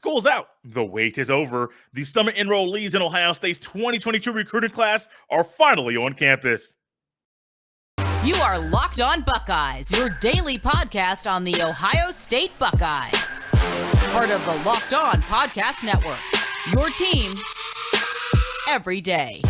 School's out. The wait is over. The summer enrollees in Ohio State's 2022 recruiting class are finally on campus. You are Locked On Buckeyes, your daily podcast on the Ohio State Buckeyes. Part of the Locked On Podcast Network, your team every day.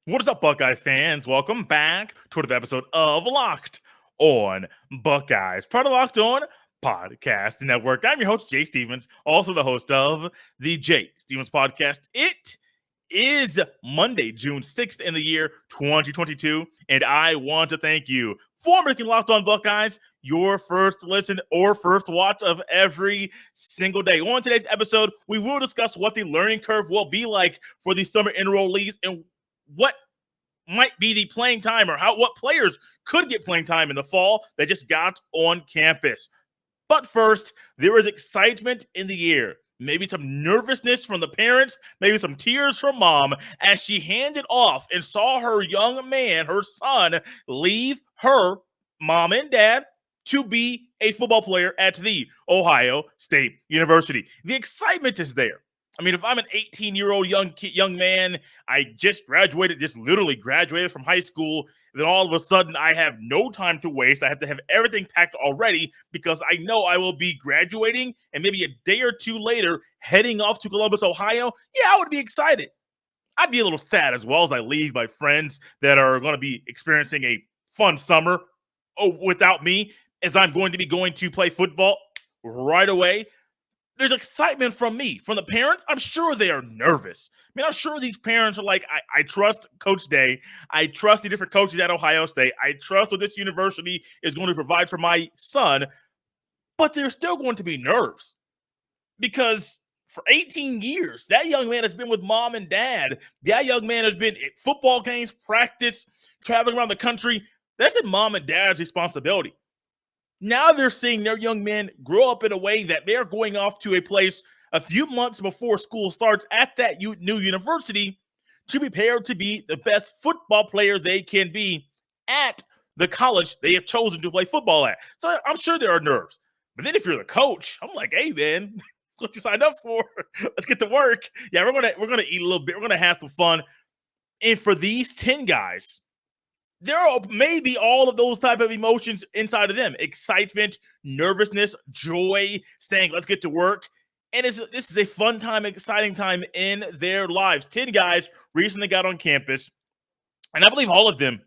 What is up, Buckeye fans? Welcome back to another episode of Locked On Buckeyes, part of Locked On Podcast Network. I'm your host, Jay Stevens, also the host of the Jay Stevens Podcast. It is Monday, June 6th in the year 2022, and I want to thank you for making Locked On Buckeyes your first listen or first watch of every single day. On today's episode, we will discuss what the learning curve will be like for the summer enrollees and what might be the playing time or what players could get playing time in the fall that just got on campus. But first, there is excitement in the air. Maybe some nervousness from the parents, maybe some tears from mom as she handed off and saw her young man, her son, leave her mom and dad to be a football player at the Ohio State University. The excitement is there. I mean, if I'm an 18-year-old young man, I just literally graduated from high school, then all of a sudden I have no time to waste. I have to have everything packed already because I know I will be graduating and maybe a day or two later heading off to Columbus, Ohio. Yeah, I would be excited. I'd be a little sad as well as I leave my friends that are going to be experiencing a fun summer without me, as I'm going to be going to play football right away. There's excitement from me. From the parents, I'm sure they are nervous. I mean, I'm sure these parents are like, I trust Coach Day. I trust the different coaches at Ohio State. I trust what this university is going to provide for my son. But there's still going to be nerves because for 18 years, that young man has been with mom and dad. That young man has been at football games, practice, traveling around the country. That's in mom and dad's responsibility. Now they're seeing their young men grow up in a way that they're going off to a place a few months before school starts at that new university to prepare to be the best football player they can be at the college they have chosen to play football at. So I'm sure there are nerves. But then if you're the coach, I'm like, hey, man, what you signed up for? Let's get to work. Yeah, we're gonna eat a little bit. We're gonna have some fun. And for these 10 guys, there are maybe all of those type of emotions inside of them. Excitement, nervousness, joy, saying, let's get to work. And this is a fun time, exciting time in their lives. 10 guys recently got on campus. And I believe all of them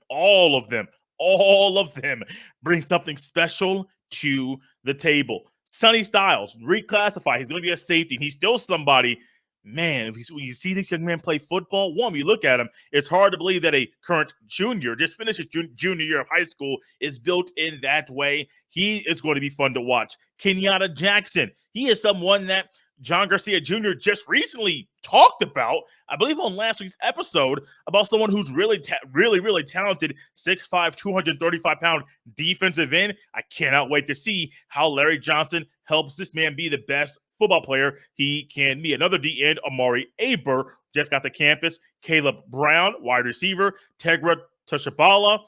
bring something special to the table. Sonny Styles, reclassified. He's going to be a safety. He's still somebody. Man, when you see this young man play football, when you look at him, it's hard to believe that a current junior, just finished his junior year of high school, is built in that way. He is going to be fun to watch. Kenyatta Jackson, he is someone that John Garcia Jr. just recently talked about, I believe on last week's episode, about someone who's really talented, 6'5", 235-pound defensive end. I cannot wait to see how Larry Johnson helps this man be the best football player he can be. Another D end, Amari Aber, just got to campus. Caleb Brown, wide receiver. Tegra Tashabala,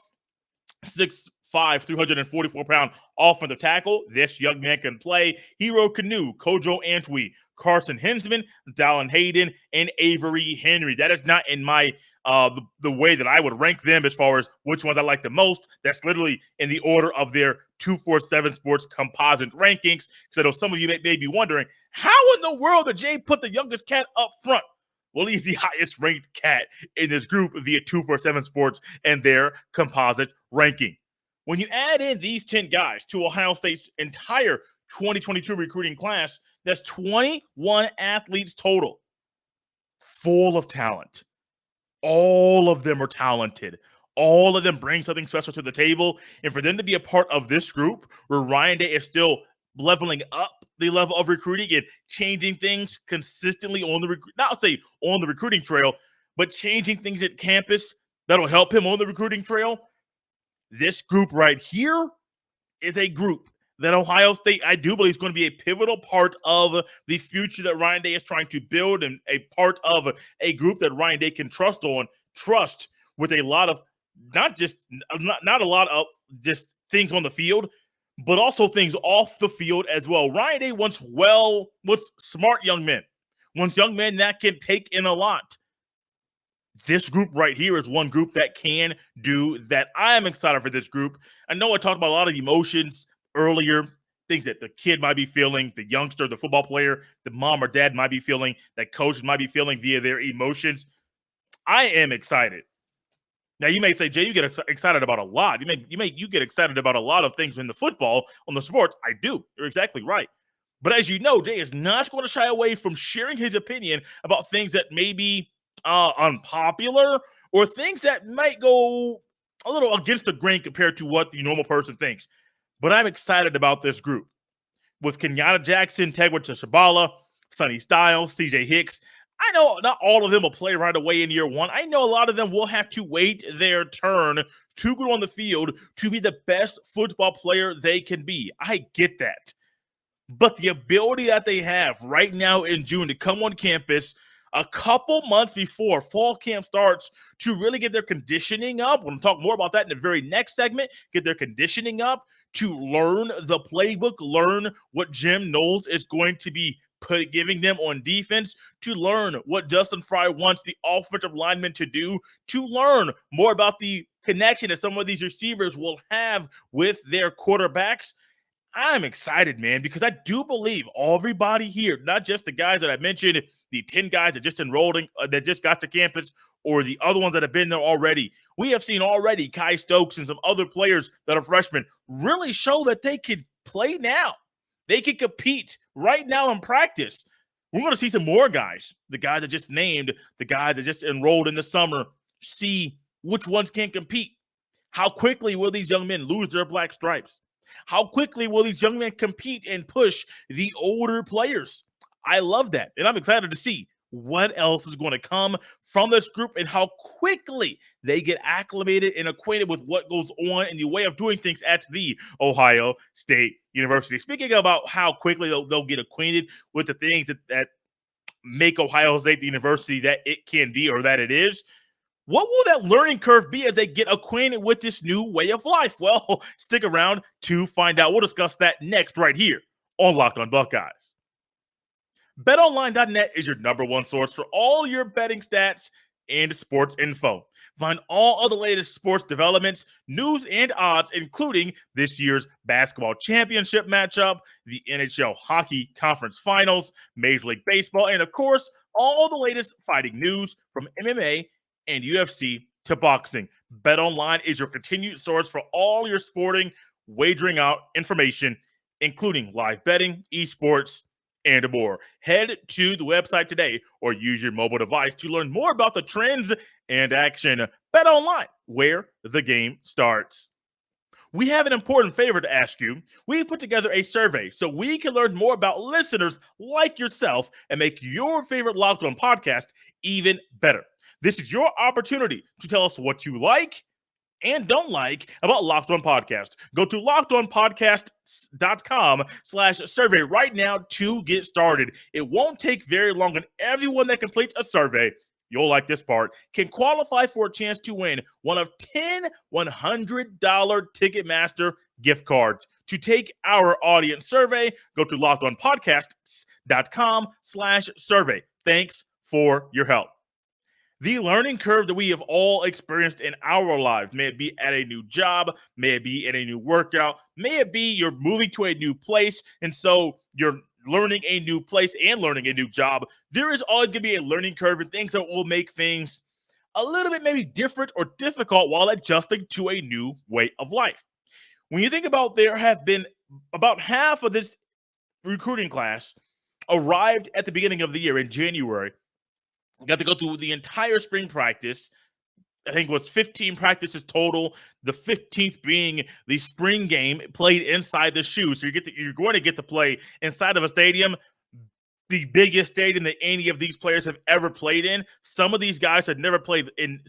6'5", 344-pound offensive tackle. This young man can play. Hero Canoe, Kojo Antwi, Carson Hinsman, Dallin Hayden, and Avery Henry. That is not in my the way that I would rank them as far as which ones I like the most. That's literally in the order of their 247 Sports composite rankings. Because I know some of you may be wondering, how in the world did Jay put the youngest cat up front? Well, he's the highest ranked cat in this group via 247 Sports and their composite ranking. When you add in these 10 guys to Ohio State's entire 2022 recruiting class, that's 21 athletes total, full of talent. All of them are talented. All of them bring something special to the table. And for them to be a part of this group where Ryan Day is still leveling up the level of recruiting and changing things consistently on the recruiting trail, but changing things at campus that'll help him on the recruiting trail. This group right here is a group that Ohio State, I do believe, is going to be a pivotal part of the future that Ryan Day is trying to build, and a part of a group that Ryan Day can trust with a lot of not a lot of just things on the field, but also things off the field as well. Ryan Day wants smart young men, wants young men that can take in a lot. This group right here is one group that can do that. I am excited for this group. I know I talked about a lot of emotions earlier, things that the kid might be feeling, the youngster, the football player, the mom or dad might be feeling, that coaches might be feeling via their emotions. I am excited. Now, you may say, Jay, you get excited about a lot. You get excited about a lot of things in the football, on the sports. I do. You're exactly right. But as you know, Jay is not going to shy away from sharing his opinion about things that may be unpopular, or things that might go a little against the grain compared to what the normal person thinks. But I'm excited about this group with Kenyatta Jackson, Tegwa Shabala, Sonny Styles, CJ Hicks. I know not all of them will play right away in year one. I know a lot of them will have to wait their turn to go on the field to be the best football player they can be. I get that. But the ability that they have right now in June to come on campus a couple months before fall camp starts to really get their conditioning up. We'll talk more about that in the very next segment. Get their conditioning up to learn the playbook, learn what Jim Knowles is going to be giving them on defense, to learn what Justin Fry wants the offensive linemen to do, to learn more about the connection that some of these receivers will have with their quarterbacks. I'm excited, man, because I do believe everybody here, not just the guys that I mentioned, the 10 guys that just enrolled, that just got to campus, or the other ones that have been there already. We have seen already Kai Stokes and some other players that are freshmen really show that they can play now. They can compete right now in practice. We're going to see some more guys, the guys that just named, the guys that just enrolled in the summer, see which ones can compete. How quickly will these young men lose their black stripes? How quickly will these young men compete and push the older players? I love that. And I'm excited to see what else is going to come from this group and how quickly they get acclimated and acquainted with what goes on in the way of doing things at the Ohio State University. Speaking about how quickly they'll get acquainted with the things that make Ohio State the university that it can be, or that it is, what will that learning curve be as they get acquainted with this new way of life? Well, stick around to find out. We'll discuss that next right here on Locked on Buckeyes. BetOnline.net is your number one source for all your betting stats and sports info. Find all of the latest sports developments, news, and odds, including this year's basketball championship matchup, the NHL Hockey Conference Finals, Major League Baseball, and, of course, all the latest fighting news from MMA and UFC to boxing. BetOnline is your continued source for all your sporting wagering out information, including live betting, esports, and more. Head to the website today or use your mobile device to learn more about the trends and action. BetOnline, where the game starts. We have an important favor to ask you. We put together a survey so we can learn more about listeners like yourself and make your favorite Locked On podcast even better. This is your opportunity to tell us what you like and don't like about Locked On Podcast. Go to lockedonpodcast.com/survey right now to get started. It won't take very long, and everyone that completes a survey, you'll like this part, can qualify for a chance to win one of 10 $100 Ticketmaster gift cards. To take our audience survey, go to lockedonpodcast.com/survey. Thanks for your help. The learning curve that we have all experienced in our lives, may it be at a new job, may it be in a new workout, may it be you're moving to a new place, and so you're learning a new place and learning a new job, there is always going to be a learning curve and things that will make things a little bit maybe different or difficult while adjusting to a new way of life. When you think about, there have been about half of this recruiting class arrived at the beginning of the year in January. Got to go through the entire spring practice. I think it was 15 practices total, the 15th being the spring game played inside the shoe. So you're going to get to play inside of a stadium, the biggest stadium that any of these players have ever played in. Some of these guys had never played in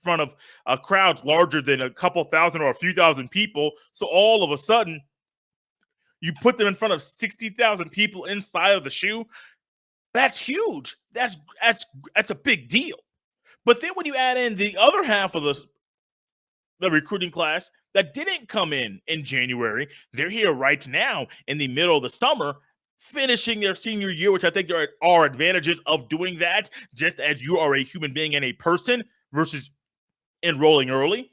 front of a crowd larger than a couple thousand or a few thousand people. So all of a sudden, You put them in front of 60,000 people inside of the shoe. That's huge. That's a big deal. But then when you add in the other half of the recruiting class that didn't come in January, they're here right now in the middle of the summer, finishing their senior year, which I think there are advantages of doing that, just as you are a human being and a person versus enrolling early.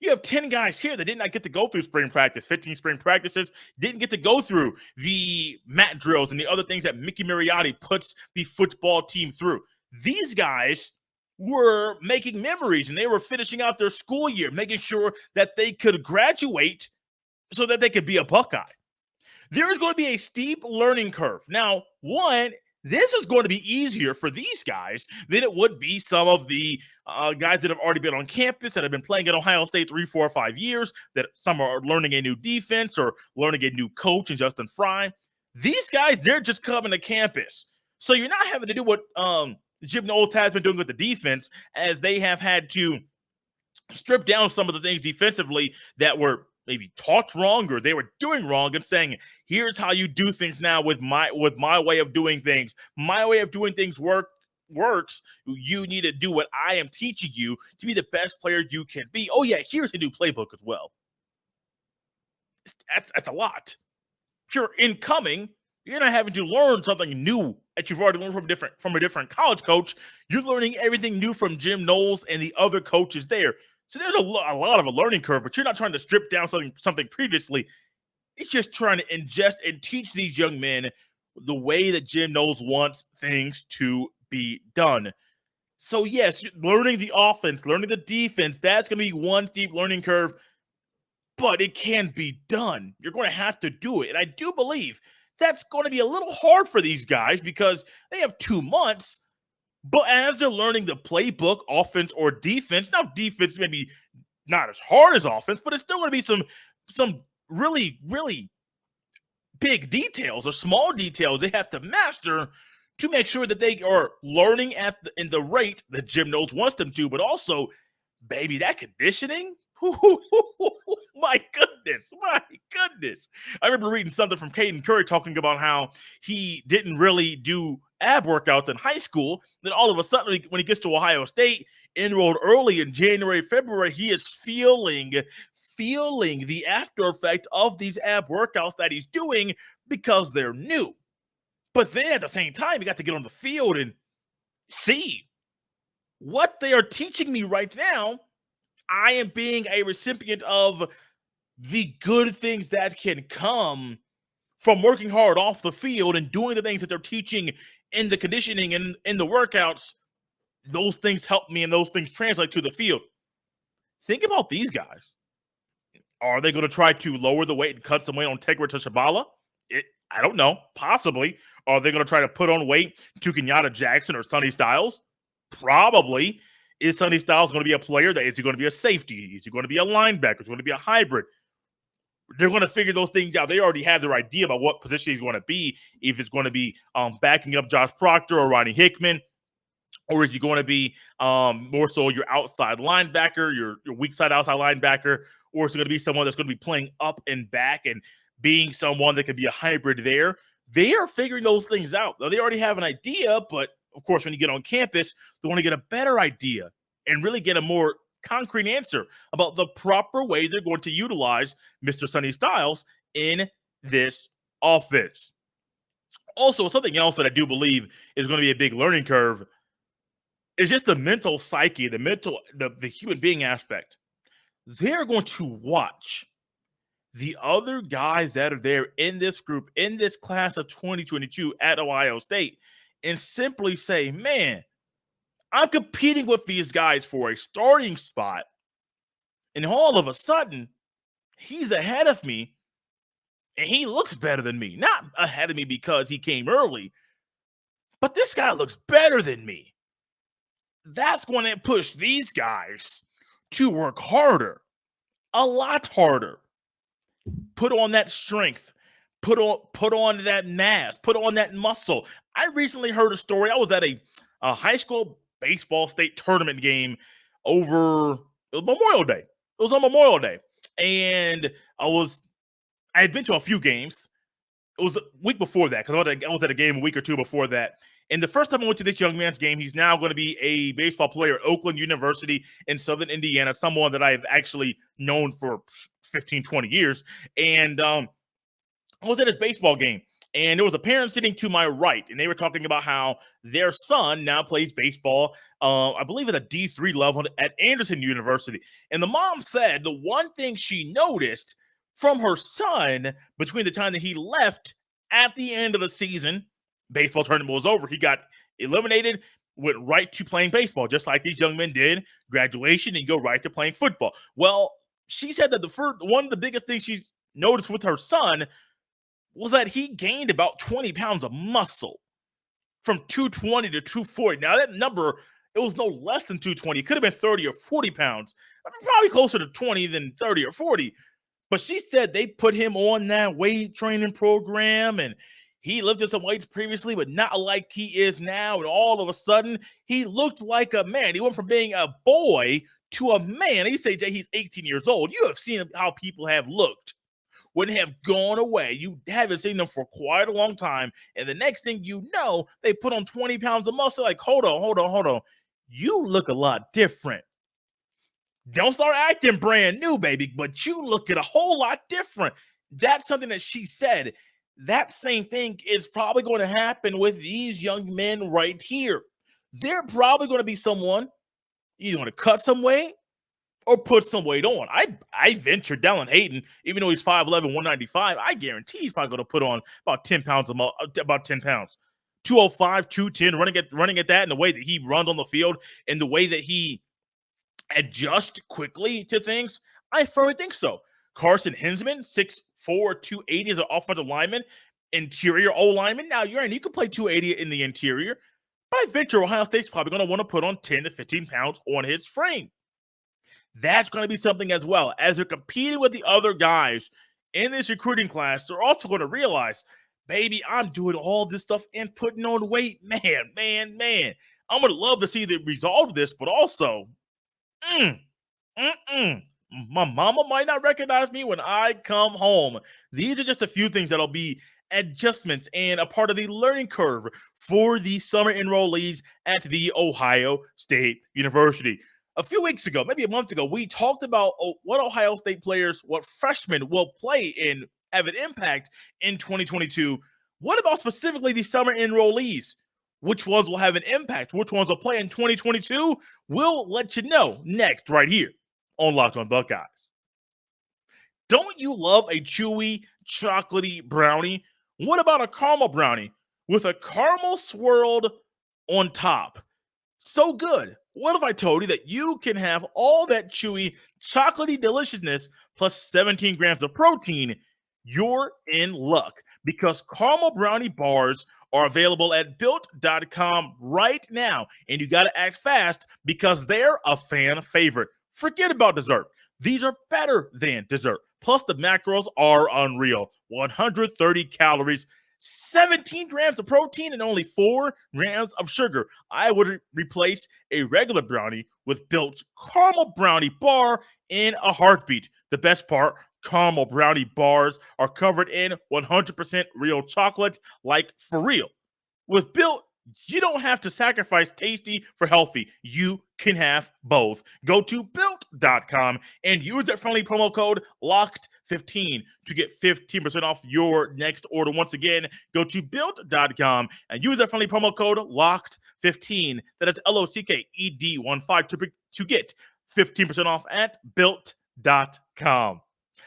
You have 10 guys here that did not get to go through spring practice, 15 spring practices, didn't get to go through the mat drills and the other things that Mickey Mariotti puts the football team through. These guys were making memories and they were finishing out their school year, making sure that they could graduate so that they could be a Buckeye. There is going to be a steep learning curve. Now, one, this is going to be easier for these guys than it would be some of the guys that have already been on campus, that have been playing at Ohio State 3, 4, 5 years, that some are learning a new defense or learning a new coach in Justin Fry. These guys, they're just coming to campus. So you're not having to do what Jim Knowles has been doing with the defense, as they have had to strip down some of the things defensively that were maybe taught wrong or they were doing wrong, and saying, here's how you do things now with my way of doing things. My way of doing things works. You need to do what I am teaching you to be the best player you can be. Oh yeah, here's a new playbook as well. That's a lot. You're incoming. You're not having to learn something new that you've already learned from a different college coach. You're learning everything new from Jim Knowles and the other coaches there. So there's a lot of a learning curve, but you're not trying to strip down something previously. It's just trying to ingest and teach these young men the way that Jim Knowles wants things to be done. So yes, learning the offense, learning the defense, that's going to be one steep learning curve, but it can be done. You're going to have to do it. And I do believe that's going to be a little hard for these guys because they have 2 months. But as they're learning the playbook, offense or defense, now defense may be not as hard as offense, but it's still going to be some really, really big details or small details they have to master to make sure that they are learning in the rate that Jim Knowles wants them to, but also, baby, that conditioning. My goodness. I remember reading something from Caden Curry talking about how he didn't really do ab workouts in high school. Then all of a sudden, when he gets to Ohio State, enrolled early in January, February, he is feeling the after effect of these ab workouts that he's doing because they're new. But then at the same time, you got to get on the field and see what they are teaching me right now. I am being a recipient of the good things that can come from working hard off the field and doing the things that they're teaching in the conditioning and in the workouts. Those things help me and those things translate to the field. Think about these guys. Are they going to try to lower the weight and cut some weight on Tegra Tashabala? I don't know. Possibly. Are they going to try to put on weight to Kenyatta Jackson or Sonny Styles? Probably. Is Sonny Styles going to be a player? Is he going to be a safety? Is he going to be a linebacker? Is he going to be a hybrid? They're going to figure those things out. They already have their idea about what position he's going to be. If it's going to be backing up Josh Proctor or Ronnie Hickman, or is he going to be more so your outside linebacker, your weak side outside linebacker, or is it going to be someone that's going to be playing up and back and being someone that can be a hybrid there? They are figuring those things out. They already have an idea, but of course, when you get on campus, they want to get a better idea and really get a more concrete answer about the proper way they're going to utilize Mr. Sonny Styles in this offense. Also, something else that I do believe is going to be a big learning curve is just the mental psyche, the human being aspect. They're going to watch the other guys that are there in this group, in this class of 2022 at Ohio State, and simply say, man, I'm competing with these guys for a starting spot, and all of a sudden, he's ahead of me, and he looks better than me. Not ahead of me because he came early, but this guy looks better than me. That's going to push these guys to work harder, a lot harder. Put on that strength. Put on that mass. Put on that muscle. I recently heard a story. I was at a high school baseball state tournament game over Memorial Day. It was on Memorial Day. And I was I had been to a few games. It was a week before that because I was at a game a week or two before that. And the first time I went to this young man's game, he's now going to be a baseball player at Oakland University in Southern Indiana, someone that I've actually known for 15, 20 years. And I was at his baseball game, and there was a parent sitting to my right, and they were talking about how their son now plays baseball, I believe at a D3 level at Anderson University. And the mom said the one thing she noticed from her son between the time that he left at the end of the season, baseball tournament was over, he got eliminated, went right to playing baseball, just like these young men did, graduation, and go right to playing football. Well, she said that one of the biggest things she's noticed with her son was that he gained about 20 pounds of muscle from 220 to 240. Now, that number, it was no less than 220. It could have been 30 or 40 pounds. I mean, probably closer to 20 than 30 or 40. But she said they put him on that weight training program, and he lifted some weights previously, but not like he is now. And all of a sudden, he looked like a man. He went from being a boy to a man. You say, Jay, he's 18 years old. You have seen how people have looked when they have gone away. You haven't seen them for quite a long time. And the next thing you know, they put on 20 pounds of muscle. Like, hold on. You look a lot different. Don't start acting brand new, baby, but you look at a whole lot different. That's something that she said. That same thing is probably going to happen with these young men right here. They're probably going to be someone either going to cut some weight or put some weight on. I venture Dallin Hayden, even though he's 5'11", 195, I guarantee he's probably going to put on about 10 pounds about 10 pounds. 205, 210, running at that, and the way that he runs on the field and the way that he adjusts quickly to things, I firmly think so. Carson Hinsman, 6'4", 280 as an offensive lineman, interior O lineman. Now, you can play 280 in the interior, but I venture Ohio State's probably going to want to put on 10 to 15 pounds on his frame. That's going to be something as well. As they're competing with the other guys in this recruiting class, they're also going to realize, baby, I'm doing all this stuff and putting on weight. Man. I'm going to love to see the result of this, but also, my mama might not recognize me when I come home. These are just a few things that'll be adjustments and a part of the learning curve for the summer enrollees at the Ohio State University. A few weeks ago, maybe a month ago, we talked about what Ohio State players, what freshmen will play and have an impact in 2022. What about specifically the summer enrollees? Which ones will have an impact? Which ones will play in 2022? We'll let you know next right here on Locked on Buckeyes. Don't you love a chewy, chocolatey brownie? What about a caramel brownie with a caramel swirled on top? So good. What if I told you that you can have all that chewy, chocolatey deliciousness plus 17 grams of protein? You're in luck because caramel brownie bars are available at built.com right now. And you got to act fast because they're a fan favorite. Forget about dessert. These are better than dessert. Plus, the macros are unreal. 130 calories, 17 grams of protein, and only 4 grams of sugar. I would replace a regular brownie with Built's caramel brownie bar in a heartbeat. The best part, caramel brownie bars are covered in 100% real chocolate, like for real. With Built, you don't have to sacrifice tasty for healthy. You can have both. Go to Built.com and use that friendly promo code LOCKED15 to get 15% off your next order. Once again, go to Built.com and use that friendly promo code LOCKED15. That is LOCKED15 to get 15% off at Built.com.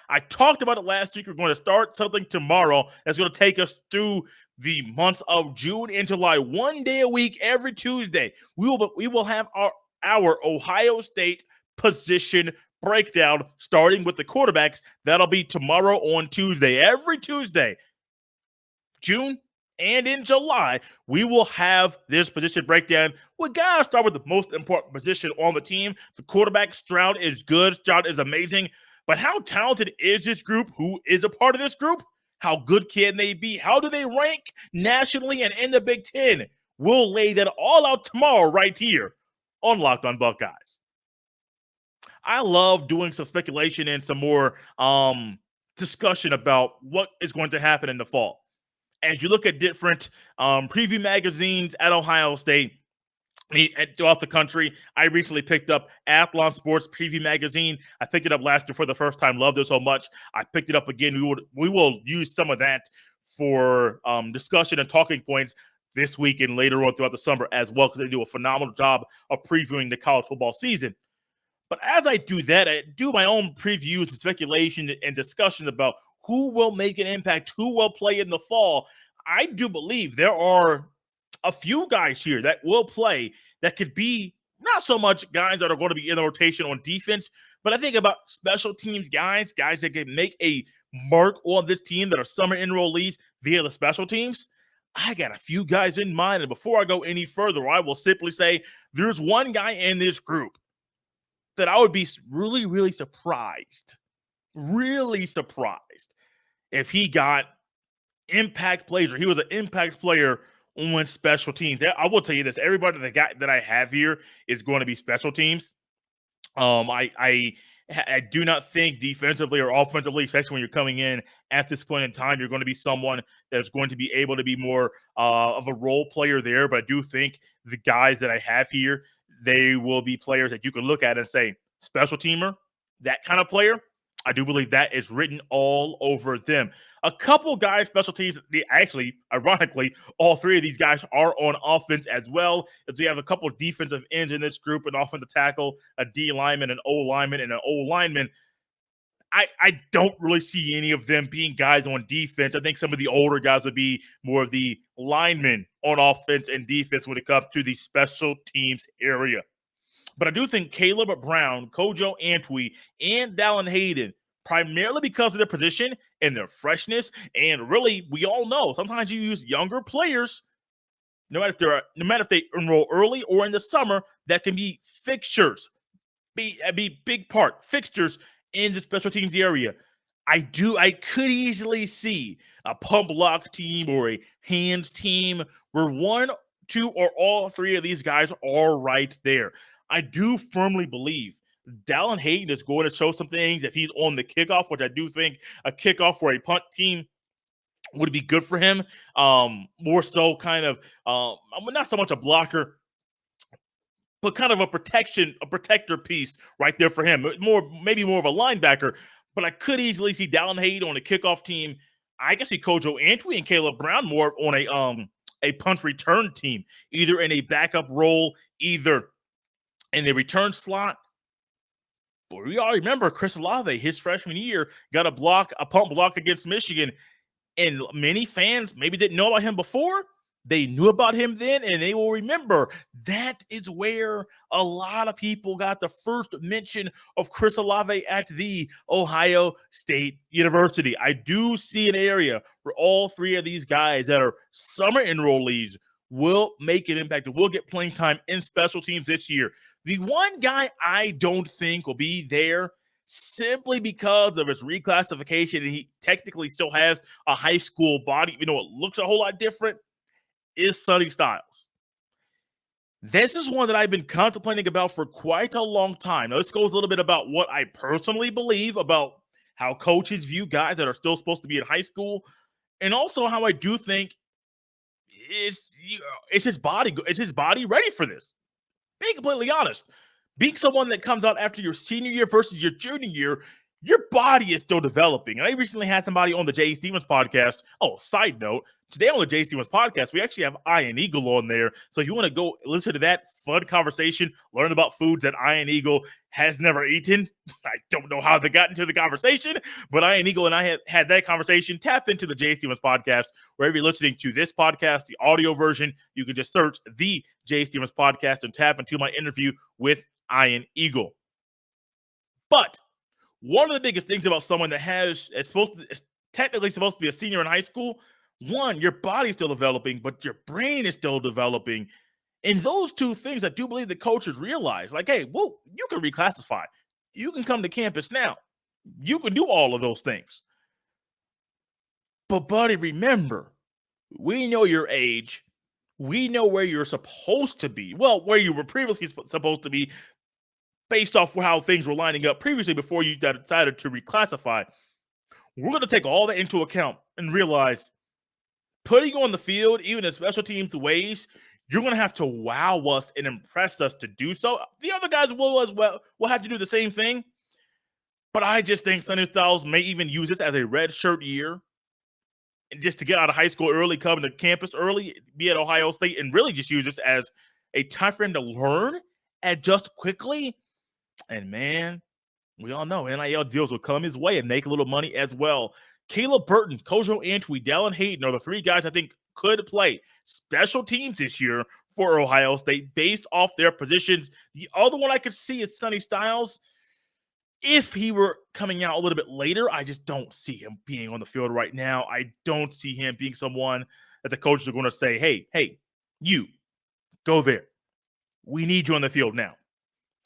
I talked about it last week. We're going to start something tomorrow that's going to take us through the months of June and July, 1 day a week, every Tuesday. We will have our Ohio State position breakdown, starting with the quarterbacks. That'll be tomorrow on Tuesday. Every Tuesday, June and in July, we will have this position breakdown. We got to start with the most important position on the team. The quarterback. Stroud is good. Stroud is amazing. But how talented is this group? Who is a part of this group? How good can they be? How do they rank nationally and in the Big Ten? We'll lay that all out tomorrow right here on Locked on Buckeyes. I love doing some speculation and some more discussion about what is going to happen in the fall. As you look at different preview magazines at Ohio State, throughout the country, I recently picked up Athlon Sports Preview Magazine. I picked it up last year for the first time. Loved it so much. I picked it up again. We will use some of that for discussion and talking points this week and later on throughout the summer as well, because they do a phenomenal job of previewing the college football season. But as I do that, I do my own previews and speculation and discussion about who will make an impact, who will play in the fall. I do believe there are a few guys here that will play that could be not so much guys that are going to be in the rotation on defense, but I think about special teams guys that can make a mark on this team that are summer enrollees via the special teams. I got a few guys in mind, and before I go any further, I will simply say there's one guy in this group that I would be really, really surprised if he got impact plays or he was an impact player on special teams. I will tell you this: everybody that I have here is going to be special teams. I do not think defensively or offensively, especially when you're coming in at this point in time, you're going to be someone that's going to be able to be more of a role player there. But I do think the guys that I have here, they will be players that you can look at and say, special teamer, that kind of player. I do believe that is written all over them. A couple guys, special teams, actually, ironically, all three of these guys are on offense as well. As we have a couple of defensive ends in this group, an offensive tackle, a D lineman, an O lineman, and an O lineman. I don't really see any of them being guys on defense. I think some of the older guys would be more of the linemen on offense and defense when it comes to the special teams area. But I do think Caleb Brown, Kojo Antwi, and Dallin Hayden, primarily because of their position and their freshness, and really, we all know sometimes you use younger players, no matter if they enroll early or in the summer, that can be fixtures, be big part fixtures in the special teams area. I could easily see a pump block team or a hands team where one, two, or all three of these guys are right there. I do firmly believe Dallin Hayden is going to show some things if he's on the kickoff, which I do think a kickoff for a punt team would be good for him. More so kind of not so much a blocker, but kind of a protector piece right there for him. Maybe more of a linebacker, but I could easily see Dallin Hayden on the kickoff team. I can see Kojo Antwi and Caleb Brown more on a punt return team, either in a backup role, either in the return slot. But we all remember Chris Olave, his freshman year, got a pump block against Michigan. And many fans maybe didn't know about him before. They knew about him then, and they will remember that is where a lot of people got the first mention of Chris Olave at the Ohio State University. I do see an area where all three of these guys that are summer enrollees will make an impact and will get playing time in special teams this year. The one guy I don't think will be there simply because of his reclassification, and he technically still has a high school body, it looks a whole lot different, is Sonny Styles. This is one that I've been contemplating about for quite a long time. Now, this goes a little bit about what I personally believe about how coaches view guys that are still supposed to be in high school, and also how I do think is his body ready for this. Being completely honest, being someone that comes out after your senior year versus your junior year, your body is still developing. And I recently had somebody on the Jay Stevens podcast. Oh, side note, today on the Jay Stevens podcast, we actually have Iron Eagle on there. So if you want to go listen to that fun conversation, learn about foods that Iron Eagle has never eaten. I don't know how they got into the conversation, but Iron Eagle and I had that conversation. Tap into the Jay Stevens podcast. Wherever you're listening to this podcast, the audio version, you can just search the Jay Stevens podcast and tap into my interview with Iron Eagle. But one of the biggest things about someone that is technically supposed to be a senior in high school, one, your body's still developing, but your brain is still developing. And those two things I do believe the coaches realize, like, hey, well, you can reclassify. You can come to campus now. You can do all of those things. But, buddy, remember, we know your age. We know where you're supposed to be. Well, where you were previously supposed to be based off how things were lining up previously before you decided to reclassify. we're going to take all that into account and realize putting you on the field, even in special teams ways, you're going to have to wow us and impress us to do so. The other guys will as well. Will have to do the same thing. But I just think Sonny Styles may even use this as a red shirt year, and just to get out of high school early, come to campus early, be at Ohio State, and really just use this as a time for him to learn, adjust quickly. And man, we all know NIL deals will come his way and make a little money as well. Caleb Burton, Kojo Antwi, Dallin Hayden are the three guys I think could play special teams this year for Ohio State based off their positions. The other one I could see is Sonny Styles. If he were coming out a little bit later, I just don't see him being on the field right now. I don't see him being someone that the coaches are going to say, hey, you go there. We need you on the field now.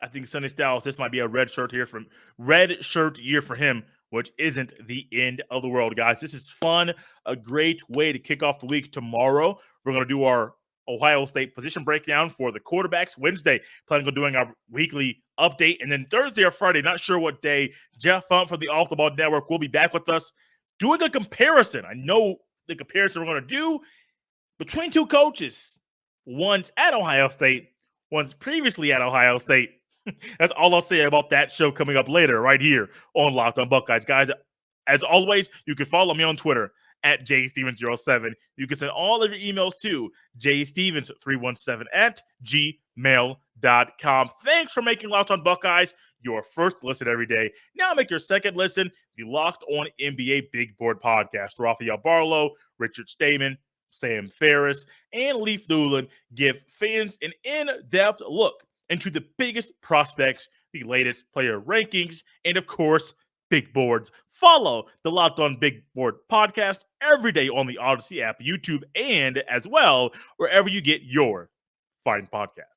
I think Sonny Styles, this might be a red shirt year for him, which isn't the end of the world, guys. This is fun, a great way to kick off the week. Tomorrow, we're going to do our Ohio State position breakdown for the quarterbacks. Wednesday, planning on doing our weekly update. And then Thursday or Friday, not sure what day, Jeff Hunt from the Off the Ball Network will be back with us doing a comparison. I know the comparison we're going to do between two coaches. One's at Ohio State, one's previously at Ohio State. That's all I'll say about that show coming up later right here on Locked on Buckeyes. Guys, as always, you can follow me on Twitter at jstevens07. You can send all of your emails to jstevens317@gmail.com. Thanks for making Locked on Buckeyes your first listen every day. Now make your second listen the Locked on NBA Big Board Podcast. Rafael Barlow, Richard Stamen, Sam Ferris, and Leif Thulin give fans an in-depth look into the biggest prospects, the latest player rankings, and of course, big boards. Follow the Locked on Big Board podcast every day on the Odyssey app, YouTube, and as well, wherever you get your fine podcasts.